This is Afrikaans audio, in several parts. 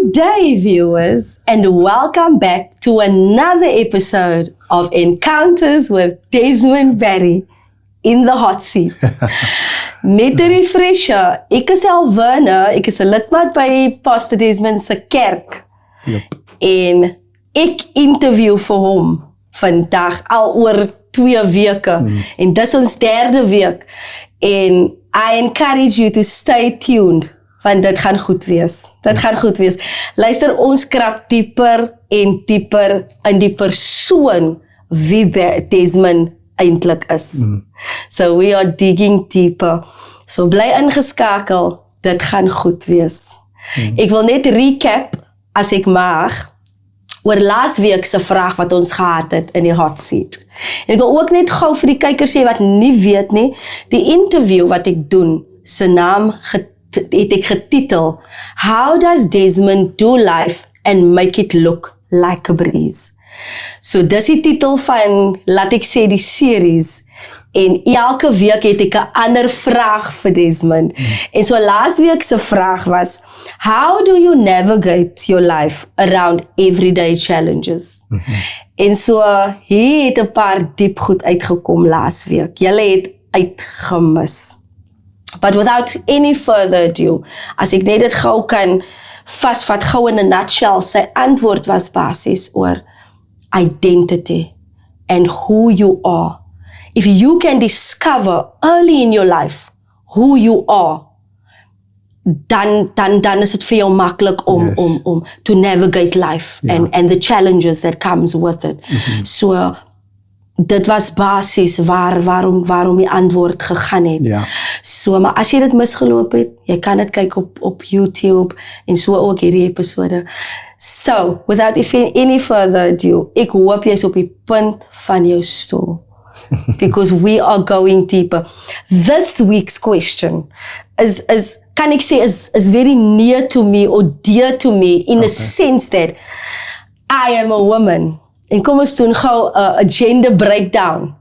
Good day, viewers, and welcome back to another episode of Encounters with Desmond Barry in the hot seat. Net 'n refresher, ek is Alverna, ek is 'n lidmaat by Pastor Desmond se kerk. En ek interview vir hom vandag al oor 2 weke. En dis ons 3de week. En I encourage you to stay tuned, want dit gaan goed wees. Dit gaan goed wees. Luister, ons krap dieper en dieper in die persoon wie Desmond eintlik is. So we are digging deeper. So bly ingeskakel, dit gaan goed wees. Ek wil net recap, as ek mag, oor laasweek se vraag wat ons gehad het in die hot seat. En ek wil ook net gou vir die kykers sê wat nie weet nie, die interview wat ek doen, se naam het ek getitel, How does Desmond do life and make it look like a breeze? So dis die titel van, laat ek sê, die series. En elke week het ek 'n ander vraag vir Desmond. En so laasweek se vraag was, how do you navigate your life around everyday challenges? En so hier het 'n paar diep goed uitgekom laasweek. Julle het uitgemis. But without any further ado, as ek net dit gou kan vasvat, gou in 'n nutshell, sy antwoord was basies oor identity and who you are. If you can discover early in your life who you are, dan is dit vir jou maklik om to navigate life and the challenges that comes with it. So dit was basis waarom die antwoord gegaan het. So, maar as jy dit misgeloop het, jy kan dit kyk op YouTube en so ook hierdie episode. So, without any further ado, ek hoop jy is op die punt van jou stoel. Because we are going deeper. This week's question is kan ek sê, is very near to me or dear to me in a sense that I am a woman. En kom ons doen gou 'n gender breakdown.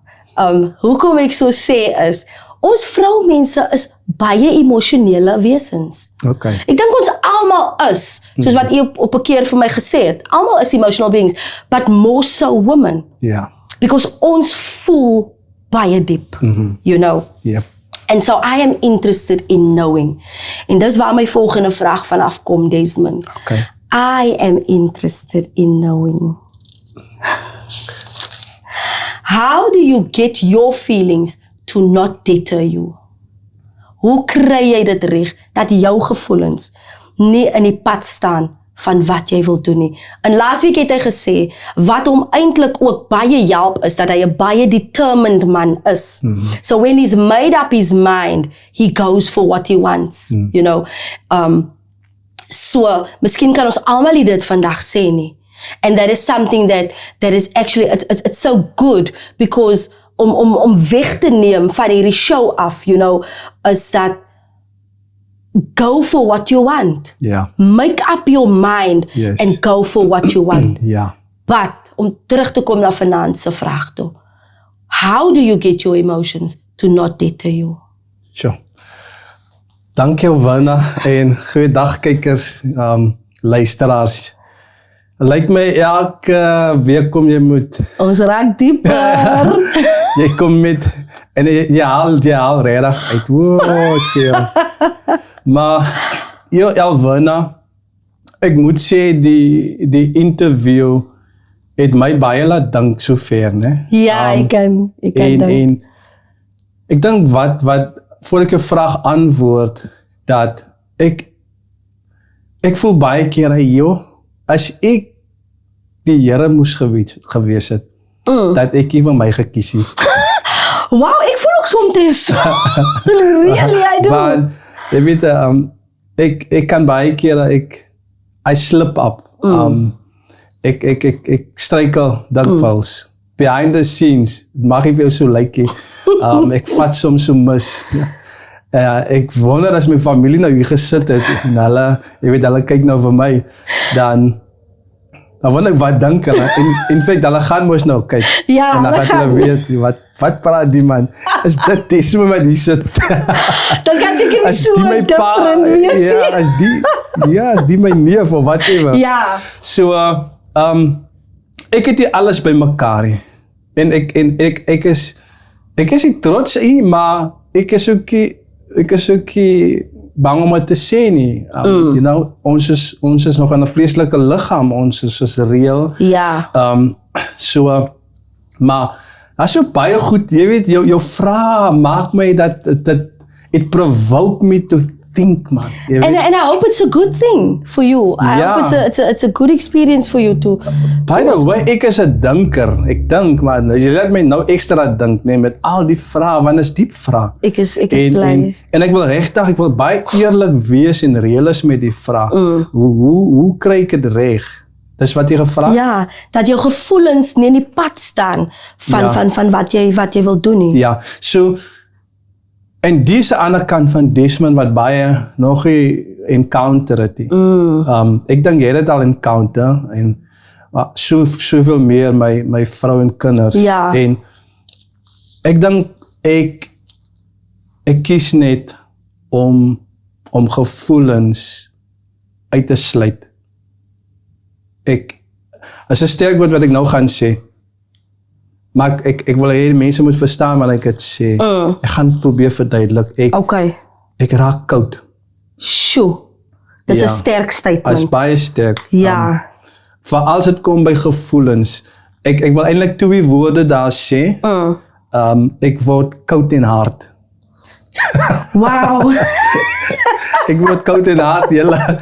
Hoekom ek so sê is, ons vroumense is baie emosionele wesens. Ek dink ons almal is, soos wat jy op 'n keer vir my gesê het, almal is emotional beings, but more so women. Because ons voel baie diep, you know. And so I am interested in knowing. En dis waar my volgende vraag vanaf kom, Desmond. I am interested in knowing. How do you get your feelings to not deter you? Hoe kry jy dit reg dat jou gevoelens nie in die pad staan van wat jy wil doen nie? En laasweek het hy gesê, wat hom eintlik ook baie help is, dat hy 'n baie determined man is. So when he's made up his mind, he goes for what he wants, you know. So, miskien kan ons almal dit vandag sê nie. And that is something that is actually, it's so good, because om weg te neem van hierdie show af, you know, is dat go for what you want. Make up your mind and go for what you want. But, om terug te kom na vanaand se vraag toe, how do you get your emotions to not deter you? Dankie Alverna en goeiedag kykers, luisteraars. Lyk my elke week kom jy moet... Ons raak dieper. Jy kom met... En jy haal regtig uit. Chill. Maar, Alverna, ek moet sê, die interview het my baie laat dink sover, né? Ja, ek kan dink. En ek dink wat, voor ek jou vraag antwoord, dat ek voel baie keer, as ek die Here moes gewees het, dat ek nie van my gekies het. Wow, ek voel ook soms. Really, I do. Want, jy weet, ek kan baie keer, I slip up. Ek struikel dikwels. Behind the scenes, mag ek vir jou so lyk, ek vat soms so mis. Ek wonder as my familie nou hier gesit het, en hulle kyk nou vir my, dan dan wil ek wat dink hulle. In feite, hulle gaan mos nou kyk. Ja, en dan hulle gaan hulle weet, wat praat die man? Is dit Desmond wat hier sit? Dan kan seker nie As so die my pa, different wees nie. as die my neef of whatever. Ja. So, ek het hier alles by mekaar nie. En ek is nie trots nie, maar ek is ook nie bang om het te sê nie. You know, ons is nog in 'n vleeslike liggaam, ons is reëel. Ja. So, maar as so baie goed, jy weet, jou vrae maak my dat it provoke me to think, man. And I hope it's a good thing for you. I hope it's a good experience for you too. By the way, ek is 'n dinker. Ek dink, man, jy laat my nou ekstra dink, nee, met al die vrae, want is diep vrae. Ek is bly. En ek wil regtig, ek wil baie eerlik wees en reël is met die vraag. Hoe kry ek dit reg? Dis wat jy gevra? Ja, dat jou gevoelens nie in die pad staan van wat jy wil doen nie. Ja, so en dis 'n ander kant van Desmond wat baie nog encounter het. Ek dink jy het dit al encounter en soveel meer my vrou en kinders. Ja. En ek dink ek kies net om gevoelens uit te sluit. Is 'n sterk woord wat ek nou gaan sê. Maar ek wil hê mense moet verstaan wat ek het sê. Ek gaan probeer verduidelik. Okay. Ek raak koud. Sjoe. Dis 'n sterk statement. Is baie sterk. Ja. Veral as dit kom by gevoelens. Ek wil eintlik 2 woorde daar sê. Ek word koud en hard. Wow. Ek word koud en hard, julle.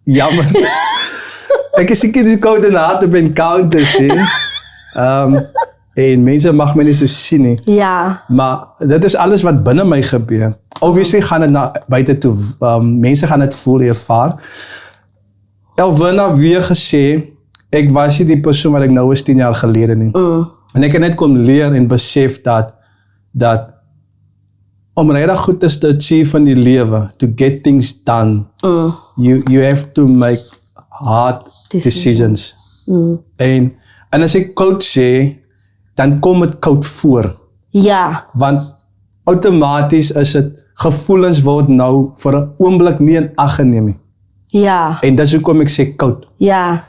Jammer. Ek is seker die koud en hard op encounter sê. En mense mag my nie so sien nie. Ja. Maar dit is alles wat binne my gebeur. Obviously gaan dit na buite toe. Mense gaan dit voel, ervaar. Elwina weer gesê, ek was nie die persoon wat ek nou is 10 jaar gelede nie. En ek het net kom leer en besef dat om regtig goed te achieve in die lewe, to get things done, you have to make hard decisions. En as ek koud sê, dan kom dit koud voor. Ja. Want outomaties is dit, gevoelens word nou vir 'n oomblik nie in ag geneem nie. Ja. En dis hoekom ek sê koud. Ja.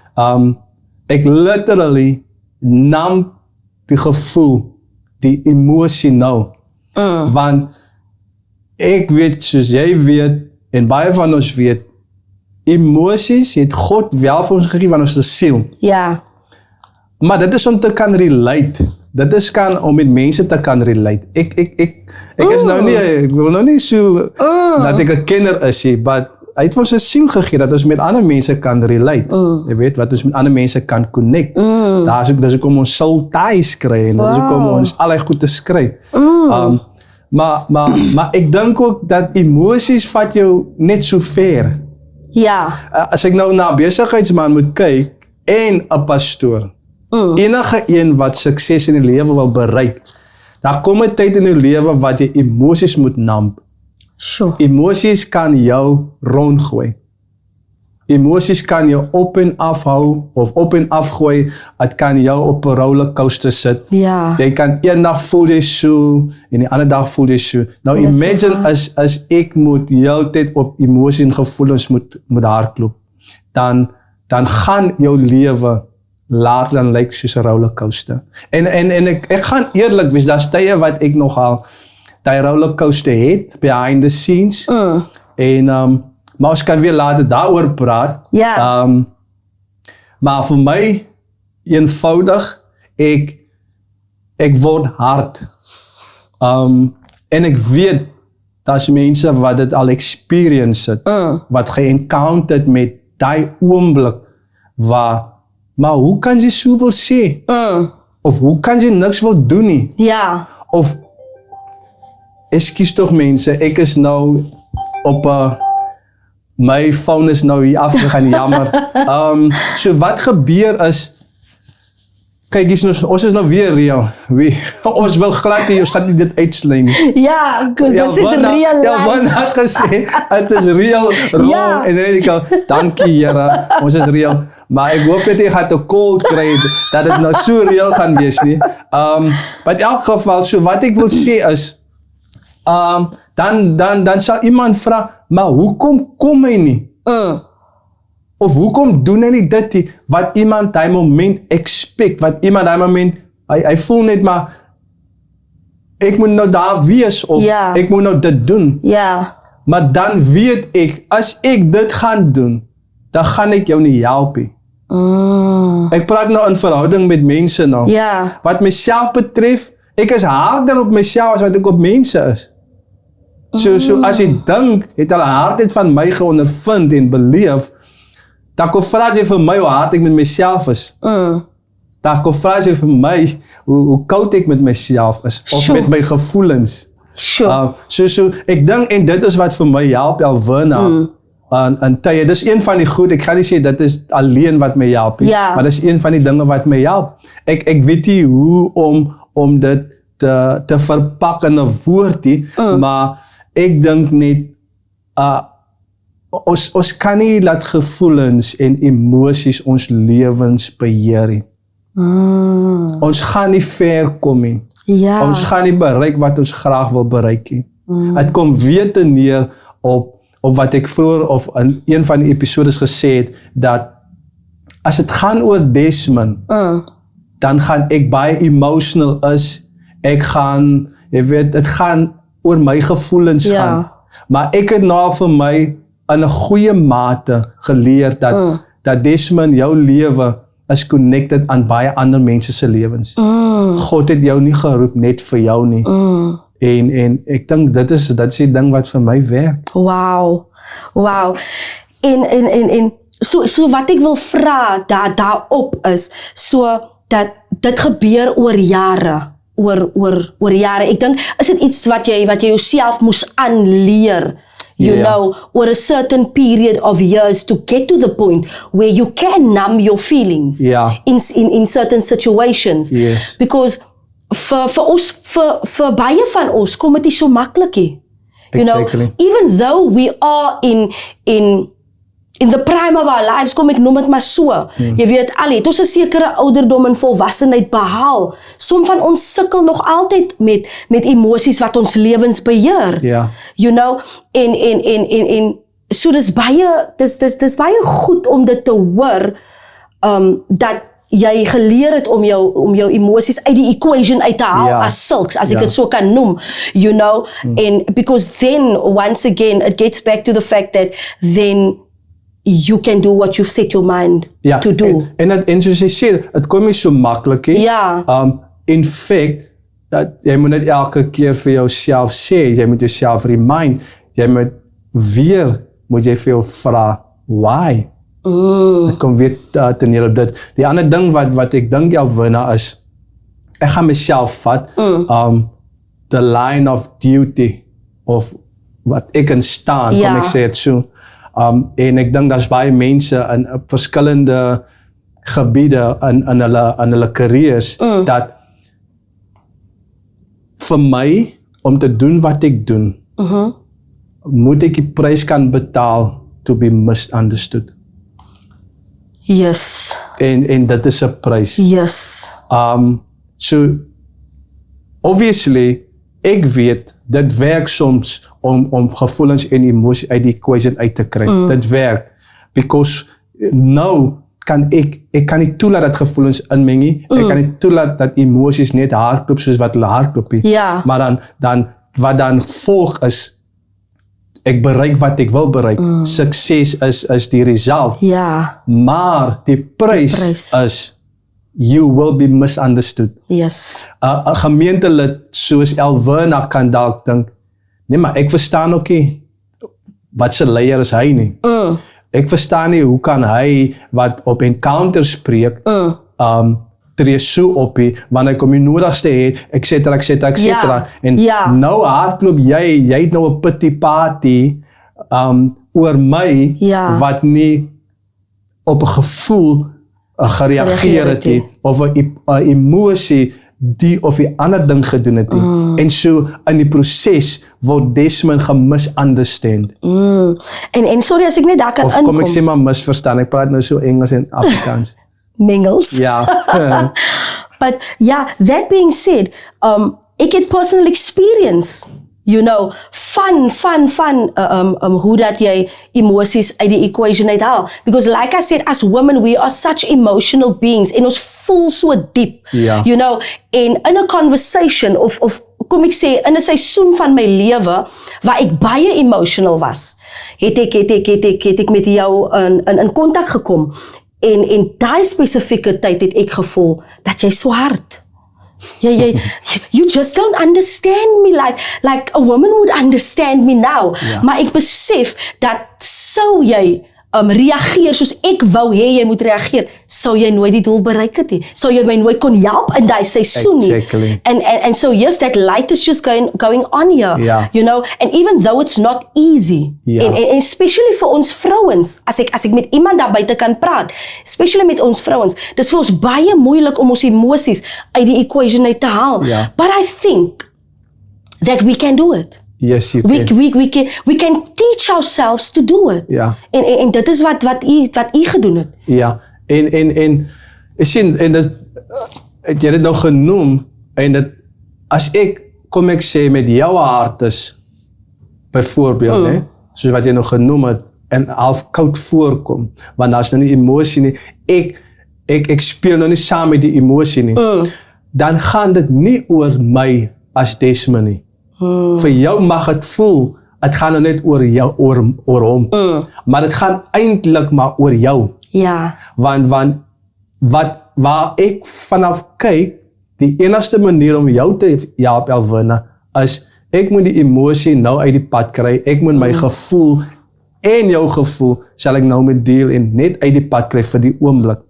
Ek literally nam die gevoel, die emosie nou. Want ek weet, soos jy weet, en baie van ons weet, emosies het God wel vir ons gegee van ons siel. Ja. Maar dit is om te kan relate. Dit is om met mense te kan relate. Ek is nou nie, ek wil nou nie so dat ek 'n kenner is nie, but hy het vir ons 'n siel gegee dat ons met ander mense kan relate. Jy weet, wat ons met ander mense kan connect. Dis ook om ons soul ties kry en dis ook om ons allerlei goed te skry. Maar ek dink ook dat emosies vat jou net so ver. Ja. As ek nou na 'n besigheidsman moet kyk en 'n pastoor, enige een wat sukses in die lewe wil bereik, daar kom 'n tyd in jou lewe wat jy emosies moet namp. Sure. Emosies kan jou rondgooi. Emoties kan jou op en af hou of op en af gooi. Het kan jou op 'n rollercoaster sit. Ja. Jy kan een dag voel jy so en die ander dag voel jy so. Nou imagine as ek moet heeltyd op emosie en gevoelens moet hardloop, dan gaan jou lewe later dan lyk soos 'n rollercoaster. En ek gaan eerlik wees, daar's tye wat ek nogal die rollercoaster het behind the scenes. En maar ons kan weer later daaroor praat. Ja. Maar vir my eenvoudig, ek word hard. En ek weet daar's mense wat dit al experience het, wat ge-encounter het met daai oomblik waar, maar hoe kan jy so wil sê? Of hoe kan jy niks wil doen nie? Ja. Of ekskuus tog mense, ek is nou op my phone is nou hier afgegaan, jammer. So wat gebeur is, Kyk, ons is nou weer real. Ons wil glad nie, ons gaan nie dit uitsluit nie. Ja, because this is real life. Elvan het gesê, het is real, raw en radical. Dankie Here, ons is real. Maar ek hoop net jy gaan 'n cold kry, dat dit nou so real gaan wees nie. Maar in elk geval, so wat ek wil sê is, dan sal iemand vra, maar hoekom kom hy nie? Of hoekom doen hy nie dit nie, wat iemand die moment expect, wat iemand die moment, hy voel net maar, ek moet nou daar wees, of ek moet nou dit doen. Maar dan weet ek, as ek dit gaan doen, dan gaan ek jou nie help nie. Ek praat nou in verhouding met mense nou. Wat myself betref, ek is harder op myself as wat ek op mense is. So as jy dink, het hulle hardheid van my geondervind en beleef, dan kom vra jy vir my hoe hard ek met myself is. Dan kom vra jy vir my hoe koud ek met myself is, of met my gevoelens. So ek dink, en dit is wat vir my help, Elvina, in tye. Dis een van die goed, ek gaan nie sê, dit is alleen wat my help, maar dis een van die dinge wat my help. Ek weet nie hoe om dit te verpak in 'n woordie, maar ek dink net, ons kan nie laat gevoelens en emosies ons lewens beheer nie. Ons gaan nie ver kom nie. Ons gaan nie bereik wat ons graag wil bereik nie. Het kom weer te neer op wat ek vroeër of in een van die episodes gesê het, dat as het gaan oor Desmond, dan gaan ek baie emotional is, ek gaan, jy weet, het gaan oor my gevoelens gaan. Maar ek het nou vir my in 'n goeie mate geleer dat Desmond, jou lewe is connected aan baie ander mense se lewens. God het jou nie geroep net vir jou nie. En ek dink dit is die ding wat vir my werk. Wow. En so wat ek wil vra daarop is, so dat dit gebeur oor jare. Oor jare. Ek dink, is dit iets wat jy jouself moes aanleer, you know, or a certain period of years to get to the point where you can numb your feelings in certain situations. Because vir baie van ons kom dit nie so maklik nie. You know, even though we are in the prime of our lives, kom ek noem dit maar so. Jy weet, het ons 'n sekere ouderdom en volwassenheid behaal. Som van ons sukkel nog altyd met emosies wat ons lewens beheer. You know, en so dis baie goed om dit te hoor, dat jy geleer het om jou emosies uit die equation uit te haal as sulks, as ek het so kan noem, you know, and because then once again it gets back to the fact that then you can do what you set your mind to do. En soos jy sê, het kom nie so maklik nie. In fact, dat jy moet net elke keer vir jouself sê, jy moet jouself remind, jy moet jy vir jou vra, why? Ek kom weer te neer op dit. Die ander ding wat ek dink Elvina is, ek gaan myself vat, the line of duty, of wat ek in staan, kom ek sê het so, en ek dink daar's baie mense in verskillende gebiede in hulle careers, dat vir my, om te doen wat ek doen, moet ek die prys kan betaal to be misunderstood. En dit is 'n prys. So, obviously, ek weet, dit werk soms om gevoelens en emosie uit die equation uit te kry. Dit werk. Because nou kan ek kan nie toelaat dat gevoelens inmeng nie. Ek kan nie toelaat dat emosies net hardloop soos wat hulle hardloop nie. Maar dan wat dan volg is, ek bereik wat ek wil bereik. Sukses is die result. Maar die prys is, you will be misunderstood. 'n gemeentelid soos Elvina kan dalk dink, nee, maar ek verstaan ook nie, wat se leier is hy nie. Ek verstaan nie, hoe kan hy, wat op encounter spreek, tree so op nie, want hy kom die nodigste het, et cetera. En nou hardloop jy het nou 'n pity party, oor my, wat nie op 'n gevoel gereageer het nie, of 'n emosie die of die ander ding gedoen het nie. En so in die proses word Desmond gemisunderstand. En sorry as ek net daar kan Of kom ek sê maar misverstaan, ek praat nou so Engels en Afrikaans. Mingles. Ja. But yeah, that being said, ek het personal experience, you know, van hoe dat jy emosies uit die equation uithaal. Because like I said, as women, we are such emotional beings en ons voel so diep, Ja. you know, en in 'n conversation of kom ek sê, in 'n seisoen van my lewe waar ek baie emotional was, het ek met jou in kontak gekom en daai spesifieke tyd het ek gevoel dat jy so hard. You just don't understand me like a woman would understand me now. Ja. Maar ek besef dat sou jy reageer soos ek wou hê jy moet reageer, sou jy nooit die doel bereik het nie. Sou jy my nooit kon help in daai seisoen nie. Exactly. And so yes, that light is just going on here. Ja. You know, and even though it's not easy, Ja. en especially vir ons vrouens, as ek met iemand daar buite kan praat, especially met ons vrouens, dis vir ons baie moeilik om ons emosies uit die equation uit te haal. Ja. But I think that we can do it. Yes, you We can. we can teach ourselves to do it. Ja. En dit is wat u gedoen het. Ja, en ek sien, en dit, het jy dit nou genoem, en dit, as ek, kom ek sê, met jou hart is, byvoorbeeld, hè, soos wat jy nou genoem het, en half koud voorkom, want daar is nou nie emosie nie, ek speel nou nie saam met die emosie nie, dan gaan dit nie oor my as Desmond nie. Vir jou mag het voel, het gaan nou net oor jou, oor hom, maar het gaan eintlik maar oor jou. Ja. Want waar ek vanaf kyk, die enigste manier om jou te help, Elwina, is ek moet die emosie nou uit die pad kry, ek moet my gevoel en jou gevoel sal ek nou met deel en net uit die pad kry vir die oomblik.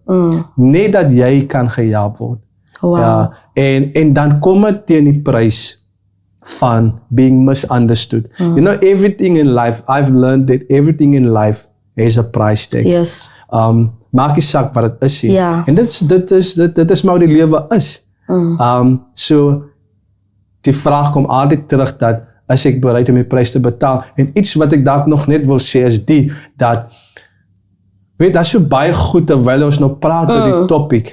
Net dat jy kan gehelp word. Wow. Ja, en dan kom het teen die prys van being misunderstood. You know, everything in life, I've learned that everything in life has a price tag. Yes. Maak nie saak wat het is nie. Ja. En dit is maar hoe die lewe is. So, die vraag kom altyd terug dat, is ek bereid om die prys te betaal? En iets wat ek dalk nog net wil sê is dat, weet, dat is so baie goed terwyl ons nou praat oor die topic.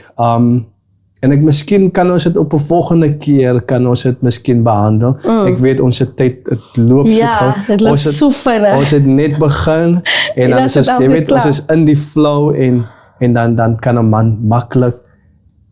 En ek miskien kan ons dit op 'n volgende keer, kan ons dit miskien behandel. Ek weet ons tyd, het loop so gauw. Ja, dit loop so vinnig. Ons het net begin, en dan is jy weet, ons is in die flow, en dan kan 'n man maklik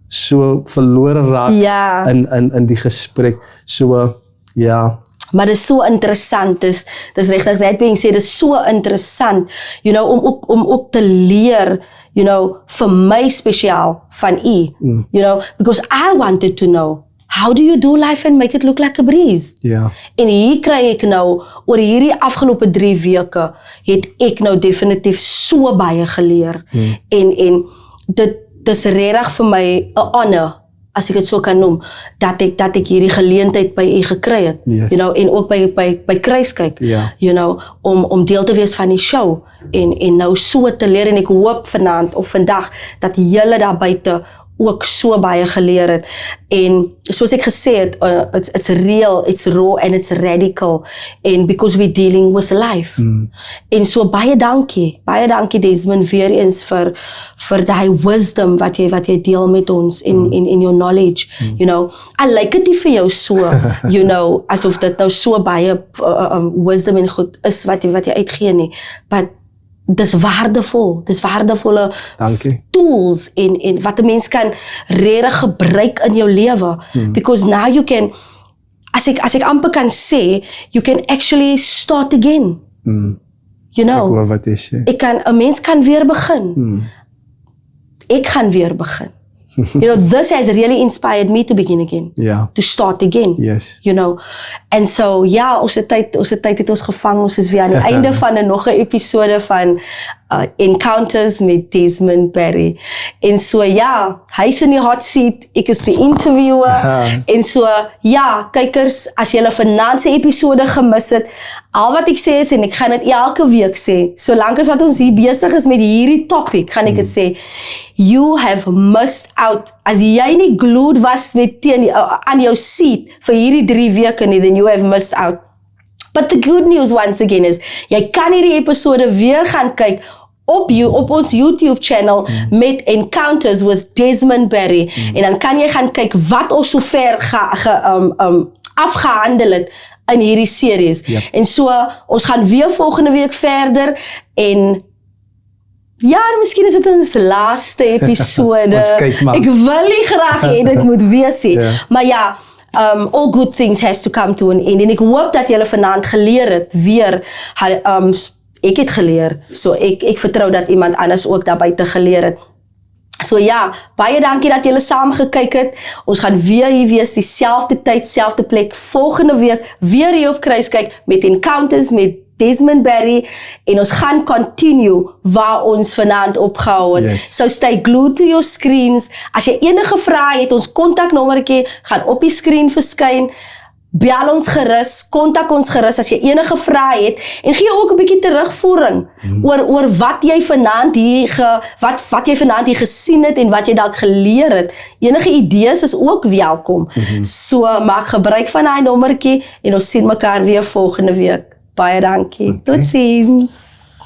so verlore raak Ja. in die gesprek. So, ja. Maar dit is so interessant, dis regtig, that being said, dis so interessant, you know, om ook te leer, you know, vir my spesiaal van u, you know, because I wanted to know, how do you do life and make it look like a breeze? Ja. En hier kry ek nou, oor hierdie afgelope 3 weke, het ek nou definitief so baie geleer. En dit is regtig vir my 'n honor, as ek dit so kan noem, dat ek hierdie geleentheid by u gekry het. Yes. You know, en ook by Kruiskyk, Ja. you know, om deel te wees van die show en nou so te leer, en ek hoop vanaand of vandag dat julle daar buite ook so baie geleer het. En soos ek gesê het, it's real, it's raw and it's radical, and because we're dealing with life. En so baie dankie Desmond weer eens vir daai wisdom wat jy deel met ons in your knowledge, you know. I like dit nie vir jou so, you know, asof dit nou so baie wisdom en goed is wat jy uitgee nie, but dis waardevolle Dankie. tools en wat 'n mens kan regtig gebruik in jou lewe, because now you can, as ek amper kan sê, you can actually start again. You Ek know, hoor wat jy sê. 'n mens kan weer begin. Ek gaan weer begin. You know, this has really inspired me to begin again. Ja. To start again. Yes. You know, en so ja, ons het tyd het ons gevang, ons is weer aan die einde van nog 'n episode van Encounters met Desmond Barry. En so ja, hy is in die hot seat, ek is die interviewer. En so ja, kykers, as julle vanaand se episode gemis het, al wat ek sê is, en ek gaan dit elke week sê, solank as wat ons hier besig is met hierdie topic, gaan ek dit sê, you have missed out. As jy nie glued was met aan jou seat vir hierdie 3 weke nie, then you have missed out. But the good news once again is, jy kan hierdie episode weer gaan kyk op ons YouTube channel met Encounters with Desmond Barry. En dan kan jy gaan kyk wat ons sover afgehandel het in hierdie series. Yep. En so, ons gaan weer volgende week verder en ja, miskien is dit ons laaste episode. Ons kyk maar. Ek wil nie graag hê dit moet wees nie. Ja. Maar ja, all good things has to come to an end. En ek hoop dat julle vanaand geleer het weer. Ek het geleer, so ek vertrou dat iemand anders ook daar buite geleer het. So ja, baie dankie dat julle saam gekyk het. Ons gaan weer hier wees, dieselfde tyd, selfde plek, volgende week, weer hier op Kruiskyk met Encounters met Desmond Barry, en ons gaan continue waar ons vanaand opgehou het. Yes. So stay glued to your screens. As jy enige vrae het, ons kontaknommertjie gaan op die skerm verskyn. Bel ons gerus, kontak ons gerus as jy enige vrae het, en gee ook 'n bietjie terugvoering oor wat jy vanaand hier wat jy vanaand hier gesien het en wat jy dalk geleer het. Enige idees is ook welkom. So maak gebruik van daai nommertjie en ons sien mekaar weer volgende week. Baie dankie. Totsiens.